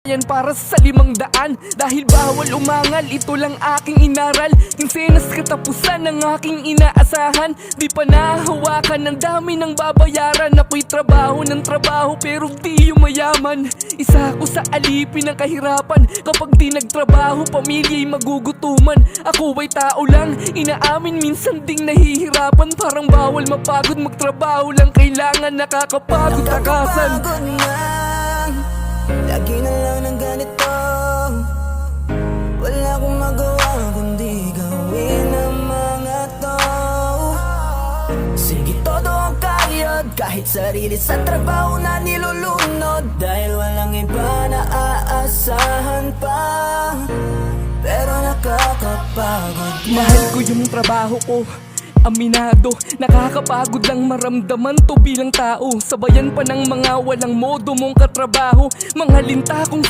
Yan para sa 500. Dahil bawal umangal, ito lang aking inaral. Kinsenas katapusan ng aking inaasahan. Di pa nahahawakan, ang dami ng babayaran. Ako'y trabaho ng trabaho pero di yung mayaman. Isa ako sa alipin ng kahirapan. Kapag di nagtrabaho, pamilya'y magugutuman. Ako ay tao lang, inaamin minsan ding nahihirapan. Parang bawal mapagod magtrabaho lang, kailangan nakakapagod takasan. Lagi na lang ng ganito, wala akong magawa kundi gawin ang mga to. Sige, todo ang kayod, kahit sarili sa trabaho na nilulunod. Dahil walang iba na aasahan pa, pero nakakapagod na. Mahal ko yung trabaho ko, aminado. Nakakapagod lang maramdaman to bilang tao. Sabayan pa ng mga walang modo mong katrabaho. Mga linta kong